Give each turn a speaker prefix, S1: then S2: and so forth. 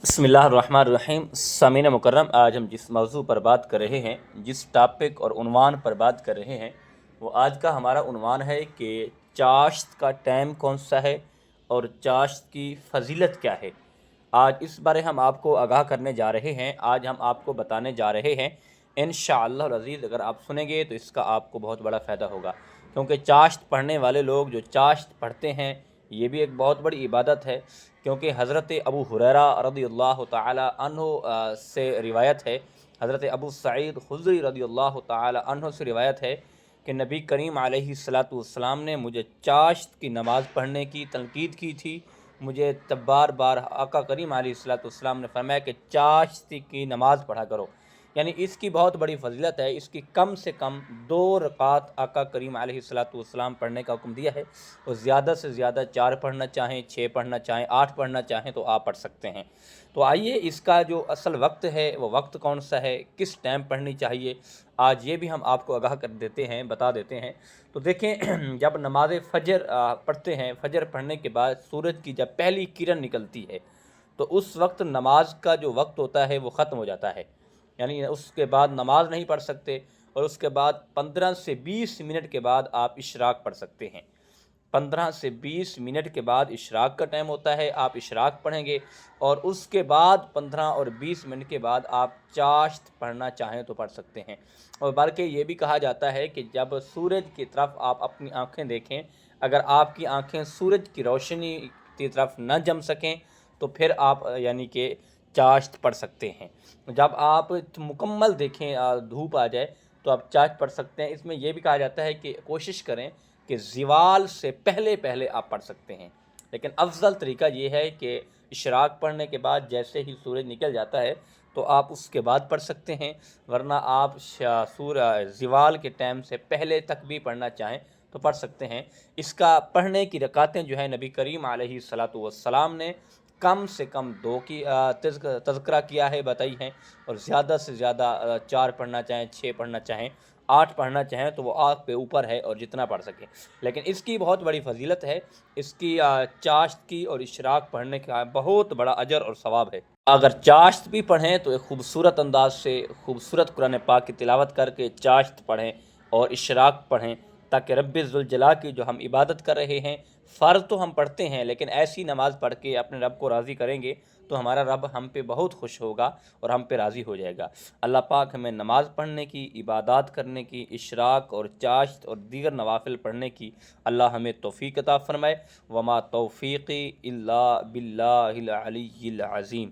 S1: बिस्मिल्लाहिर्रहमानिर्रहीम। सामीन मुकर्रम, आज हम जिस मौजू पर बात कर रहे हैं, जिस टॉपिक और उन्वान पर बात कर रहे हैं, वो आज का हमारा उन्वान है कि चाश्त का टाइम कौन सा है और चाश्त की फ़जीलत क्या है। आज इस बारे हम आपको आगाह करने जा रहे हैं। आज हम आपको बताने जा रहे हैं इंशाअल्लाह अज़ीज़। अगर आप सुनेंगे तो इसका आपको बहुत बड़ा फ़ायदा होगा, क्योंकि चाश्त पढ़ने वाले लोग जो चाश्त पढ़ते हैं, ये भी एक बहुत बड़ी इबादत है। क्योंकि हज़रत अबू हुरैरा रज़ियल्लाहु तआला अन्हु से रिवायत है, हज़रत अबू सईद खुदरी रज़ियल्लाहु तआला अन्हु से रिवायत है कि नबी करीम अलैहिस्सलातु वस्सलाम ने मुझे चाश्त की नमाज़ पढ़ने की तलकीद की थी। मुझे तब बार बार आका करीम अलैहिस्सलातु वस्सलाम ने फरमाया कि चाश्त की नमाज़ पढ़ा करो। यानी इसकी बहुत बड़ी फजीलत है। इसकी कम से कम 2 रकात आका करीम अलैहिस्सलातु वस्सलाम पढ़ने का हुक्म दिया है, और ज़्यादा से ज़्यादा 4 पढ़ना चाहें, 6 पढ़ना चाहें, 8 पढ़ना चाहें तो आप पढ़ सकते हैं। तो आइए, इसका जो असल वक्त है वो वक्त कौन सा है, किस टाइम पढ़नी चाहिए, आज ये भी हम आपको आगाह कर देते हैं, बता देते हैं। तो देखें, जब नमाज फ़जर पढ़ते हैं, फ़जर पढ़ने के बाद सूरज की जब पहली किरण निकलती है, तो उस वक्त नमाज का जो वक्त होता है वो ख़त्म हो जाता है। यानी उसके बाद नमाज नहीं पढ़ सकते, और उसके बाद 15 से 20 मिनट के बाद आप इशराक पढ़ सकते हैं। 15 से 20 मिनट के बाद इशराक का टाइम होता है, आप इशराक पढ़ेंगे, और उसके बाद 15 और 20 मिनट के बाद आप चाश्त पढ़ना चाहें तो पढ़ सकते हैं। और बल्कि ये भी कहा जाता है कि जब सूरज की तरफ आप अपनी आंखें देखें, अगर आपकी आंखें सूरज की रोशनी की तरफ न जम सकें तो फिर आप यानी कि चाश्त पढ़ सकते हैं। जब आप मुकम्मल देखें, धूप आ जाए, तो आप चाश्त पढ़ सकते हैं। इसमें यह भी कहा जाता है कि कोशिश करें कि ज़िवाल से पहले पहले आप पढ़ सकते हैं, लेकिन अफजल तरीका ये है कि इशराक पढ़ने के बाद जैसे ही सूरज निकल जाता है तो आप उसके बाद पढ़ सकते हैं, वरना आप ज़िवाल के टाइम से पहले तक भी पढ़ना चाहें तो पढ़ सकते हैं। इसका पढ़ने की रकातें जो है नबी करीम अलैहिस्सलातु वस्सलाम ने कम से कम 2 की तज़किरा किया है, बताई हैं, और ज़्यादा से ज़्यादा 4 पढ़ना चाहें, 6 पढ़ना चाहें, 8 पढ़ना चाहें तो वो आप पे ऊपर है, और जितना पढ़ सकें। लेकिन इसकी बहुत बड़ी फजीलत है, इसकी चाश्त की और इशराक पढ़ने का बहुत बड़ा अजर और सवाब है। अगर चाश्त भी पढ़ें तो एक खूबसूरत अंदाज से खूबसूरत कुरान पाक की तिलावत करके चाश्त पढ़ें और इशराक पढ़ें, ताकि रब्बे ज़ुल जलाल की जो हम इबादत कर रहे हैं, फ़र्ज़ तो हम पढ़ते हैं, लेकिन ऐसी नमाज़ पढ़ के अपने रब को राज़ी करेंगे तो हमारा रब हम पे बहुत खुश होगा और हम पे राज़ी हो जाएगा। अल्लाह पाक हमें नमाज़ पढ़ने की, इबादत करने की, इशराक और चाश्त और दीगर नवाफिल पढ़ने की अल्लाह हमें तौफ़ीक़ अता फ़रमाए। वमा तौफ़ीक़ी इल्ला बिल्लाहिल अलिय्यिल अज़ीम।